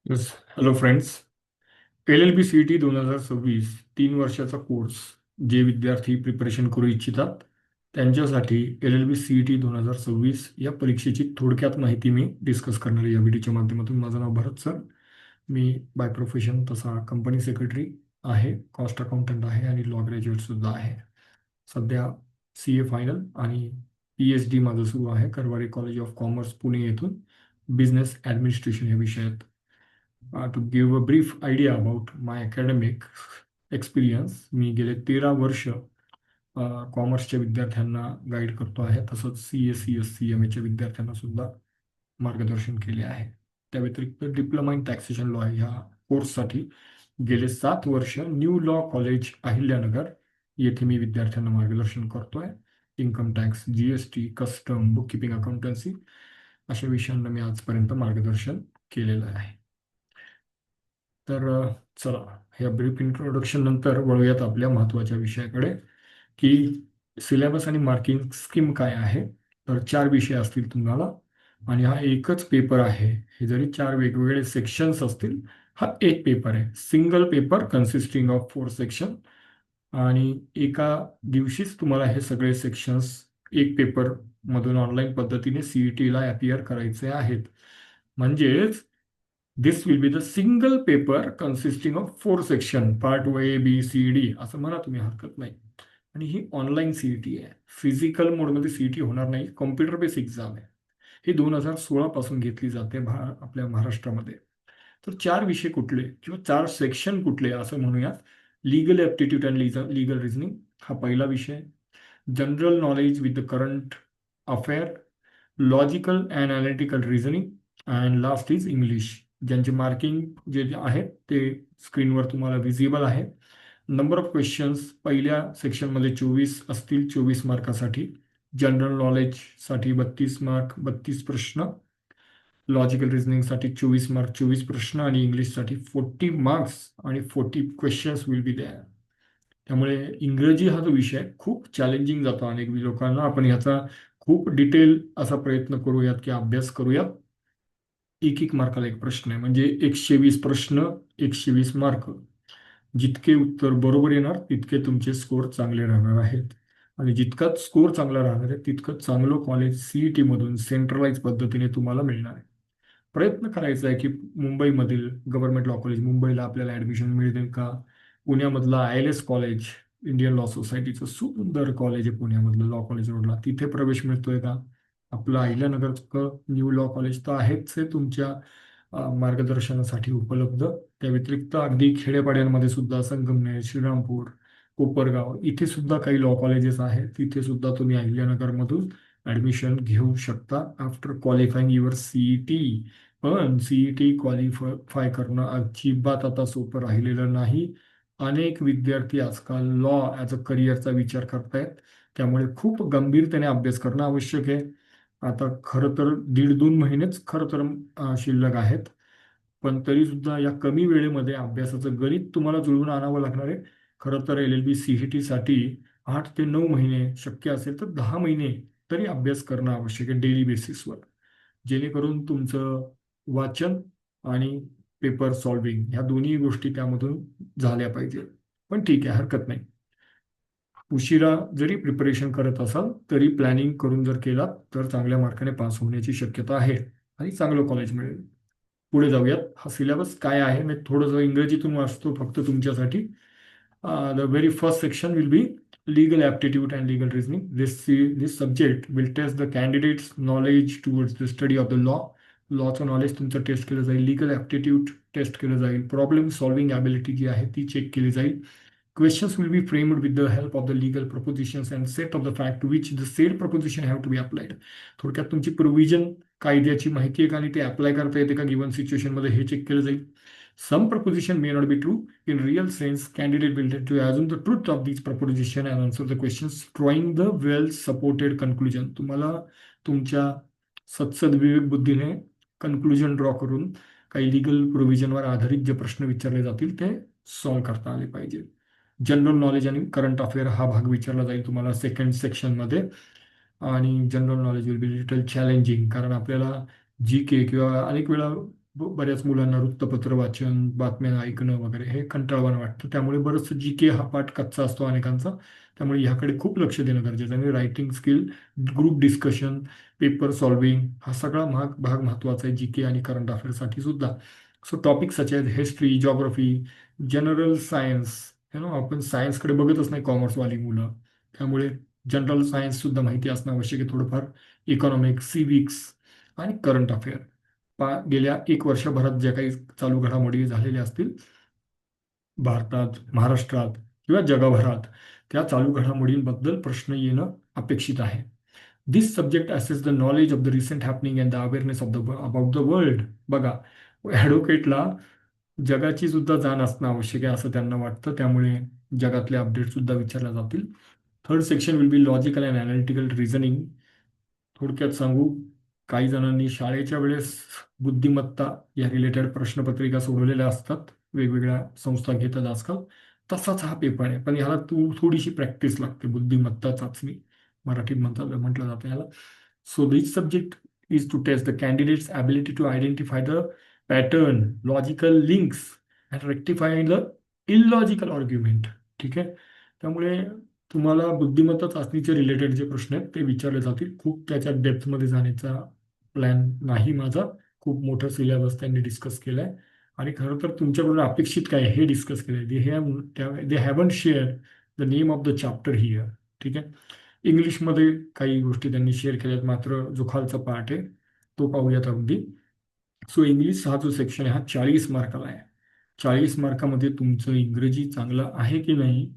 Yes. Hello friends. LLB CET 2026 3 वर्षाचा course जे विद्यार्थी प्रिपरेशन करू इच्छितात त्यांच्यासाठी LLB CET 2026 या परीक्षेची थोडक्यात माहिती मी डिस्कस करणार आहे या व्हिडिओच्या माध्यमातून. माझं नाव भरत सर. मी बाय प्रोफेशन तसा कंपनी सेक्रेटरी आहे, कॉस्ट अकाउंटंट आहे आणि लॉ ग्रॅज्युएट सुद्धा आहे. सध्या CA फायनल आणि PhD माझं सुरू आहे Karwari college of commerce Pune येथून बिझनेस ॲडमिनिस्ट्रेशन या विषयात. To give a brief idea about my academic experience, मी गेले 13 वर्ष कॉमर्सच्या विद्यार्थ्यांना गाईड करतो आहे. तसंच CA CS CMA च्या विद्यार्थ्यांना सुद्धा मार्गदर्शन केले आहे. त्या व्यतिरिक्त डिप्लोमा इन टॅक्सेशन लॉ ह्या कोर्ससाठी गेले 7 वर्ष न्यू लॉ कॉलेज अहिल्यानगर येथे मी विद्यार्थ्यांना मार्गदर्शन करतोय. Income tax, GST, custom, book keeping, accountancy अशा विषयांना मी आजपर्यंत मार्गदर्शन केलेलं आहे. तर चला, ह्या ब्रीफ इंट्रोडक्शन नंतर वळूयात आपल्या महत्त्वाच्या विषयाकडे की सिलेबस आणि मार्किंग स्कीम काय आहे. तर 4 विषय असतील तुम्हाला आणि हा एकच पेपर आहे. हे जरी 4 वेगवेगळे सेक्शन्स असतील, हा एक पेपर आहे. Single paper consisting of 4 section आणि एका दिवशीच तुम्हाला हे सगळे सेक्शन्स एक पेपर मधून ऑनलाईन पद्धतीने CET ला अपियर करायचे आहेत. म्हणजेच this will be the single paper consisting of 4 section, part A B C D असं म्हणा तुम्ही, हरकत नाही. आणि ही ऑनलाईन CET आहे. फिजिकल मोडमध्ये CET होणार नाही, कॉम्प्युटर बेस एक्झाम आहे. ही 2016 पासून घेतली जाते आपल्या महाराष्ट्रामध्ये. तर 4 विषय कुठले किंवा 4 सेक्शन कुठले असं म्हणूयात. Legal aptitude and legal reasoning हा पहिला विषय. General knowledge with the current affair, logical and analytical reasoning and last is English. ज्यांचे मार्किंग जे आहेत ते स्क्रीनवर तुम्हाला विजिबल आहे. नंबर ऑफ क्वेश्चन्स पहिल्या सेक्शनमध्ये 24 असतील, 24 मार्कासाठी. जनरल नॉलेजसाठी 32 मार्क, 32 प्रश्न. लॉजिकल रिझनिंगसाठी 24 मार्क, 24 प्रश्न आणि इंग्लिशसाठी 40 मार्क्स आणि 40 क्वेश्चन्स विल बी देअर. त्यामुळे इंग्रजी हा जो विषय खूप चॅलेंजिंग जातो अनेक लोकांना. आपण ह्याचा खूप डिटेल असा प्रयत्न करूयात की अभ्यास करूयात. एक एक मार्काला एक प्रश्न आहे, म्हणजे 120 प्रश्न, 120 मार्क. जितके उत्तर बरोबर येणार तितके तुमचे स्कोर चांगले राहणार आहेत आणि जितकाच स्कोर चांगला राहणार आहे तितकं चांगलं कॉलेज CET मधून सेंट्रलाइज पद्धतीने तुम्हाला मिळणार आहे. प्रयत्न करायचा आहे की मुंबईमधील गव्हर्नमेंट लॉ कॉलेज, मुंबईला आपल्याला ऍडमिशन मिळेल का? पुण्यामधला ILS कॉलेज, इंडियन लॉ सोसायटीचं सुंदर कॉलेज आहे पुण्यामधलं, लॉ कॉलेज रोडला, तिथे प्रवेश मिळतोय का? आपलं अहिल्यानगरचं न्यू लॉ कॉलेज तर आहेच आहे तुमच्या मार्गदर्शनासाठी उपलब्ध. त्या व्यतिरिक्त अगदी खेड्यापाड्यांमध्ये सुद्धा संगमनेर, श्रीरामपूर, कोपरगाव इथे सुद्धा काही लॉ कॉलेजेस आहेत. तिथे सुद्धा तुम्ही अहिल्यानगरमधून ऍडमिशन घेऊ शकता आफ्टर क्वालिफाईंग युअर CET. पण CET क्वालिफाय करणं अजिबात आता सोपं राहिलेलं नाही. अनेक विद्यार्थी आजकाल लॉ ॲज अ करिअरचा विचार करतायत. त्यामुळे खूप गंभीरतेने अभ्यास करणं आवश्यक आहे. आता खरं तर 1.5-2 महिनेच खरं तर शिल्लक आहेत. पण तरी सुद्धा या कमी वेळेमध्ये अभ्यासाचं गणित तुम्हाला जुळवून आणावं लागणार आहे. खरं तर LLB CET साठी 8 ते 9 महिने, शक्य असेल तर 10 महिने तरी अभ्यास करणं आवश्यक आहे डेली बेसिसवर, जेणेकरून तुमचं वाचन आणि पेपर सॉल्विंग ह्या दोन्ही गोष्टी त्यामधून झाल्या पाहिजे. पण ठीक आहे, हरकत नाही. उशिरा जरी प्रिपरेशन करत असाल तरी प्लॅनिंग करून जर केलात तर चांगल्या मार्काने पास होण्याची शक्यता आहे आणि चांगलं कॉलेज मिळेल. पुढे जाऊयात. हा सिलेबस काय आहे मी थोडंसं इंग्रजीतून वाचतो फक्त तुमच्यासाठी. The very first section will be legal aptitude and legal reasoning. This subject will test the candidate's knowledge towards the study of the law. लॉचं नॉलेज तुमचं टेस्ट केलं जाईल. लिगल ॲप्टिट्यूड टेस्ट केलं जाईल. प्रॉब्लेम सॉल्विंग ॲबिलिटी जी आहे ती check केली जाईल. Questions will be framed with the help of the legal propositions and set of the fact to which the said proposition have to be applied. थोडक्यात तुमची provision कायद्याची माहिती आहे का आणि ते अप्लाय करता येते का गिवन सिच्युएशनमध्ये हे चेक केलं जाईल. Some proposition may not be true. In real sense, candidate will tend to assume the truth of these proposition and answer the questions, drawing the well-supported conclusion. तुम्हाला तुमच्या सत्सद विवेक बुद्धीने कन्क्लुजन ड्रॉ करून काही legal प्रोव्हिजनवर आधारित जे प्रश्न विचारले जातील ते सॉल्व्ह करता आले पाहिजे. जनरल नॉलेज आणि करंट अफेअर हा भाग विचारला जाईल तुम्हाला सेकंड सेक्शनमध्ये. आणि general knowledge will be little challenging, कारण आपल्याला GK किंवा अनेक वेळा बऱ्याच मुलांना वृत्तपत्र वाचन, बातम्या ऐकणं वगैरे हे कंटाळवाणं वाटतं. त्यामुळे बरंचसं GK हा पाठ कच्चा असतो अनेकांचा. त्यामुळे ह्याकडे खूप लक्ष देणं गरजेचं आहे. आणि writing skill, group discussion, paper solving हा सगळा भाग महत्त्वाचा आहे GK आणि करंट अफेअर्ससाठी सुद्धा. So topic such as history, geography, general science, आपण सायन्सकडे बघतच नाही कॉमर्सवाली मुलं. त्यामुळे जनरल सायन्स सुद्धा माहिती असणं आवश्यक आहे थोडंफार. इकॉनॉमिक्स, सिविक्स आणि करंट अफेअर गेल्या एक वर्षभरात ज्या काही चालू घडामोडी झालेल्या असतील भारतात, महाराष्ट्रात किंवा जगभरात, त्या चालू घडामोडींबद्दल प्रश्न येणं अपेक्षित आहे. This subject assess the knowledge of the recent happening and the awareness of the about the world. बघा, ॲडव्होकेटला जगाची सुद्धा जाण असणं आवश्यक आहे असं त्यांना वाटतं. त्यामुळे जगातले अपडेट सुद्धा विचारले जातील. Third section will be logical and analytical reasoning. थोडक्यात सांगू, काही जणांनी शाळेच्या वेळेस बुद्धिमत्ता या रिलेटेड प्रश्नपत्रिका सोडवलेल्या असतात, वेगवेगळ्या संस्था घेतात आजकाल. तसाच हा पेपर आहे, पण ह्याला थोडीशी प्रॅक्टिस लागते. बुद्धिमत्ता चाचणी मराठीत म्हटलं जातं याला. So this subject is to test the candidate's ability to identify the pattern, logical links and rectify the illogical argument. ठीक आहे. त्यामुळे तुम्हाला बुद्धिमत्ता चाचणीचे रिलेटेड जे प्रश्न आहेत ते विचारले जातील. खूप त्याच्या डेप्थमध्ये जाण्याचा प्लॅन नाही माझा. खूप मोठं सिलेबस त्यांनी डिस्कस केलाय आणि खरं तर तुमच्याकडून अपेक्षित काय आहे हे डिस्कस केलंय. They haven't share the name of the chapter here. ठीक आहे. इंग्लिशमध्ये काही गोष्टी त्यांनी शेअर केल्यात, मात्र जो खालचा पार्ट आहे तो पाहूयात अगदी. सो इंग्लिश हा जो सेक्शन आहे हा 40 मार्काला आहे. 40 मार्कामध्ये तुमचं इंग्रजी चांगलं आहे की नाही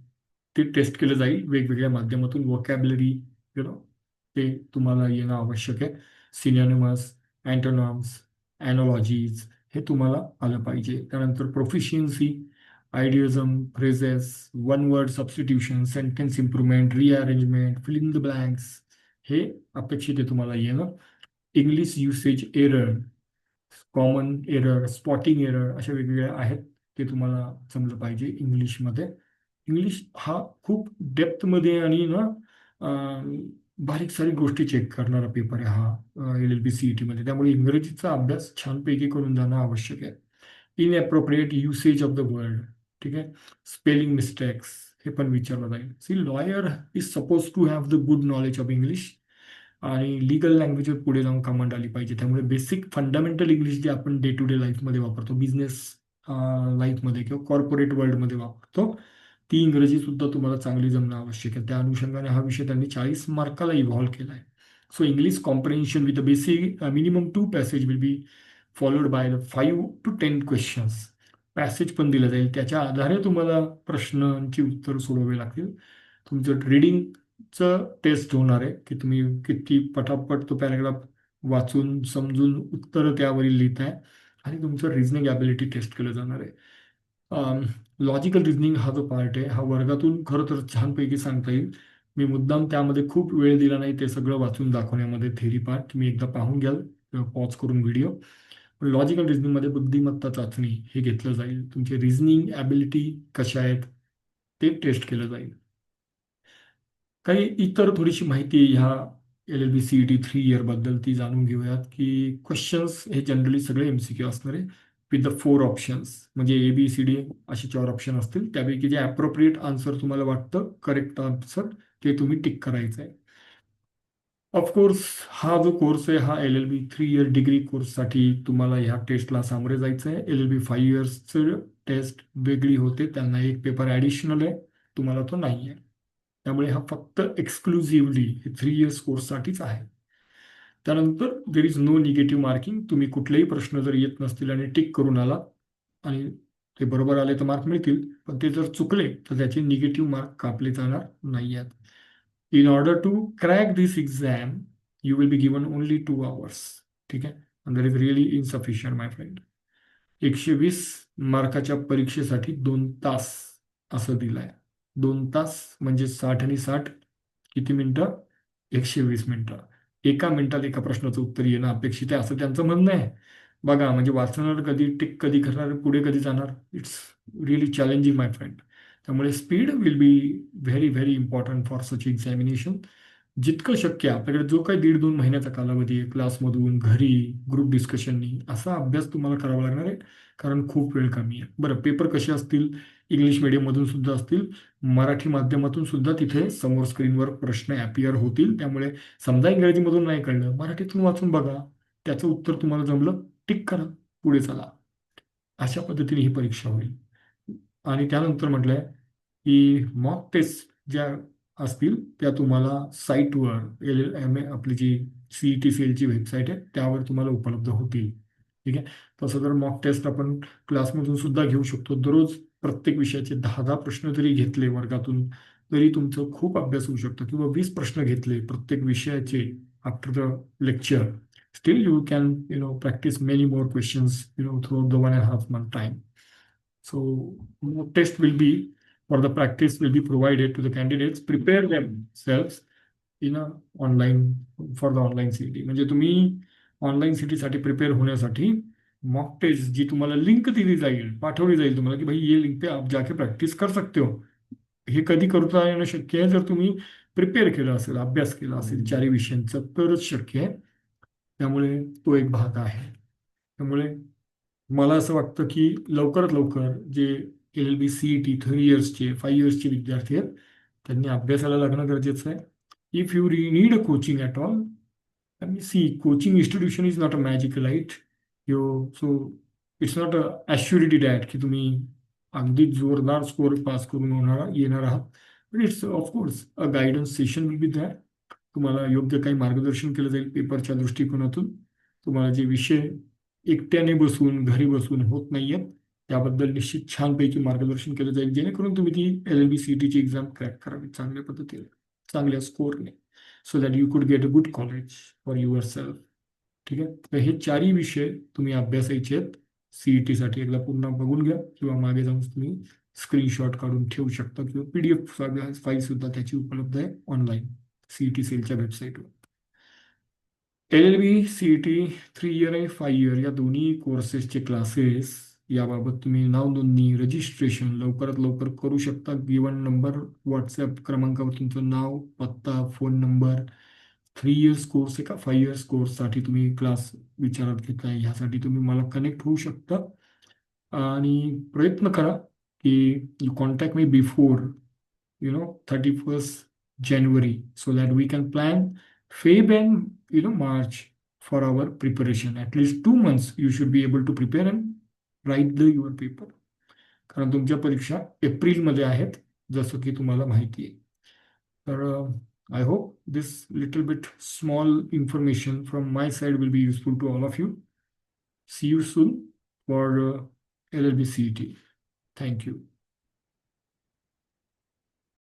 ते टेस्ट केलं जाईल वेगवेगळ्या माध्यमातून. वोकॅबलरी ते तुम्हाला येणं आवश्यक आहे. सिनोनिमस, अँटोनॉम्स, ॲनॉलॉजीज हे तुम्हाला आलं पाहिजे. त्यानंतर प्रोफिशियन्सी, आयडियझम, phrases, one word substitution, sentence improvement, rearrangement, fill in the blanks हे अपेक्षित आहे तुम्हाला येणं. English usage error, common error, spotting error अशा वेगवेगळ्या आहेत, ते तुम्हाला जमलं पाहिजे इंग्लिशमध्ये. इंग्लिश हा खूप डेप्थमध्ये आणि ना बारीक सारीक गोष्टी चेक करणारा पेपर आहे हा LLB CET मध्ये. त्यामुळे इंग्रजीचा अभ्यास छानपैकी करून जाणं आवश्यक आहे. Inappropriate usage of the word, ठीक आहे. स्पेलिंग मिस्टेक्स हे पण विचारलं जाईल. See, lawyer is suppose to have the good knowledge of English आणि लिगल लँग्वेजवर पुढे जाऊन कमांड आली पाहिजे. त्यामुळे बेसिक फंडामेंटल इंग्लिश जे आपण डे टू डे लाईफमध्ये वापरतो, बिझनेस लाईफमध्ये किंवा कॉर्पोरेट वर्ल्डमध्ये वापरतो, ती इंग्रजी सुद्धा तुम्हाला चांगली जमणं आवश्यक आहे. त्या अनुषंगाने हा विषय त्यांनी 40 मार्काला इव्हॉल्व्ह केला आहे. So English comprehension with the basic minimum 2 passage will be followed by 5 to 10 questions. Passage पण दिलं जाईल, त्याच्या आधारे तुम्हाला प्रश्नांची उत्तर सोडवावे लागतील. तुमचं रीडिंगचं टेस्ट होणार आहे की तुम्ही किती पटापट तो पॅराग्राफ वाचून समजून उत्तर त्यावरील लिहिताय. आणि तुमचं रिझनिंग ॲबिलिटी टेस्ट केलं जाणार आहे. लॉजिकल रिझनिंग हा जो पार्ट आहे हा वर्गातून खरं तर छानपैकी सांगता येईल. मी मुद्दाम त्यामध्ये खूप वेळ दिला नाही ते सगळं वाचून दाखवण्यामध्ये. थेरी पार्ट तुम्ही एकदा पाहून घ्याल पॉज करून व्हिडिओ. पण लॉजिकल रिझनिंगमध्ये बुद्धिमत्ता चाचणी हे घेतलं जाईल. तुमचे रिझनिंग ॲबिलिटी कशा आहेत ते टेस्ट केलं जाईल. काही इतर थोडीशी माहिती ह्या LLB CET 3 इयरबद्दल ती जाणून घेऊयात. की क्वेश्चन्स हे जनरली सगळे MCQ असणार आहे विथ द 4 ऑप्शन्स. म्हणजे ABCD असे 4 ऑप्शन असतील. त्यापैकी जे ॲप्रोप्रिएट आन्सर तुम्हाला वाटतं करेक्ट आन्सर ते तुम्ही टिक करायचं आहे. ऑफकोर्स हा जो कोर्स आहे हा LLB 3 इयर डिग्री कोर्ससाठी तुम्हाला ह्या टेस्टला सामोरे जायचं आहे. LLB 5 इयर्सचं टेस्ट वेगळी होते, त्यांना एक पेपर ॲडिशनल आहे, तुम्हाला तो नाही आहे. त्यामुळे हा फक्त एक्सक्लुझिव्हली 3 इयर्स कोर्ससाठीच आहे. त्यानंतर there is no negative marking. तुम्ही कुठलेही प्रश्न जर येत नसतील आणि टिक करून आला आणि ते बरोबर आले तर मार्क मिळतील, पण ते जर चुकले तर त्याचे निगेटिव्ह मार्क कापले जाणार नाही आहेत. In order to crack this exam, you will be given only 2 hours. ठीक आहे. And that is really insufficient, my friend. 120 मार्काच्या परीक्षेसाठी 2 तास असं दिलंय. 2 तास म्हणजे 60 आणि 60 किती मिनिटं? 120 मिनिटं. एका मिनिटात एका प्रश्नाचं उत्तर येणं अपेक्षित आहे असं त्यांचं म्हणणं आहे. बघा, म्हणजे वाचणार कधी, टिक कधी करणार, पुढे कधी जाणार. It's really challenging, my friend. त्यामुळे speed will be very very important for such examination. जितकं शक्य आहे आपल्याकडे जो काही 1.5-2 महिन्याचा कालावधी आहे, क्लासमधून घरी ग्रुप डिस्कशननी असा अभ्यास तुम्हाला करावा लागणार आहे, कारण खूप वेळ कमी आहे. बरं, पेपर कसे असतील? इंग्लिश मीडियममधून सुद्धा असतील, मराठी माध्यमातून सुद्धा तिथे समोर स्क्रीनवर प्रश्न ॲपियर होतील. त्यामुळे समजा इंग्रजीमधून नाही कळलं, मराठीतून वाचून बघा, त्याचं उत्तर तुम्हाला जमलं, टिक करा, पुढे चला. अशा पद्धतीने ही परीक्षा होईल. आणि त्यानंतर म्हटलंय की मॉक टेस्ट ज्या असतील त्या तुम्हाला साईटवर एम आपली जी सीईटी सेलची वेबसाईट आहे त्यावर तुम्हाला उपलब्ध होतील. ठीक आहे. तसं तर मॉक टेस्ट आपण क्लासमधून सुद्धा घेऊ शकतो. दररोज प्रत्येक विषयाचे 10-10 प्रश्न जरी घेतले वर्गातून तरी तुमचं खूप अभ्यास होऊ शकतो, किंवा 20 प्रश्न घेतले प्रत्येक विषयाचे after the lecture, still you can practice many more questions throughout the 1.5 month time. So mock test will be, or the practice will be provided to the candidates, prepare themselves in a online for the online CT. म्हणजे तुम्ही online CT साठी prepare होण्यासाठी mock taste जी तुम्हाला link दिली जाईल, पाठवली जाईल तुम्हाला की भाई ये लिंक पे आप जाके प्रॅक्टिस कर सकते हो. हे कधी करता येणं शक्य आहे? जर तुम्ही प्रिपेअर केलं असेल, अभ्यास केला असेल 4 विषयांचं, तरच शक्य आहे. त्यामुळे तो एक भाग आहे. त्यामुळे मला असं वाटतं की लवकरात लवकर जे LLB CET 3 इयर्सचे 5 इयर्सचे विद्यार्थी आहेत त्यांनी अभ्यासाला लागणं गरजेचं आहे. If you need a coaching at all, see coaching institution is not a magical light. So it's not a assurity that की तुम्ही अगदी जोरदार स्कोर पास करून येणार आहात. But it's of course a guidance session will be that. तुम्हाला योग्य काही मार्गदर्शन केलं जाईल पेपरच्या दृष्टिकोनातून. तुम्हाला जे विषय एकट्याने बसून घरी बसून होत नाहीयेत त्याबद्दल निश्चित छानपैकी मार्गदर्शन केलं जाईल, जेणेकरून तुम्ही ती LLB CETची एक्झाम क्रॅक करावी चांगल्या पद्धतीने, चांगल्या स्कोरने, so that you could get a good college for yourself. ठीक आहे. तर हे 4ही विषय तुम्ही अभ्यासायचे आहेत CET साठी. एकदा पुन्हा बघून घ्या, किंवा मागे जाऊन तुम्ही स्क्रीनशॉट काढून ठेवू शकता, किंवा PDF फाईल सुद्धा त्याची उपलब्ध आहे ऑनलाईन CET सेलच्या वेबसाईटवर. LLB CET 3 इयर आणि 5 इयर या दोन्ही कोर्सेसचे क्लासेस याबाबत तुम्ही नाव नोंदणी रजिस्ट्रेशन लवकरात लवकर करू शकता. गिवन नंबर व्हॉट्सॲप क्रमांकावर तुमचं नाव, पत्ता, फोन नंबर, 3 इयर्स कोर्स आहे का 5 इयर्स कोर्ससाठी तुम्ही क्लास विचारात घेताय ह्यासाठी तुम्ही मला कनेक्ट होऊ शकता. आणि प्रयत्न करा की you contact me before 31st January, so that we can plan Feb and March for our preparation. At least 2 months you should be able to prepare and write your paper. कारण तुमच्या परीक्षा एप्रिलमध्ये आहेत, जसं की तुम्हाला माहिती आहे. तर I hope this little bit small information from my side will be useful to all of you. See you soon for LLB CET. Thank you.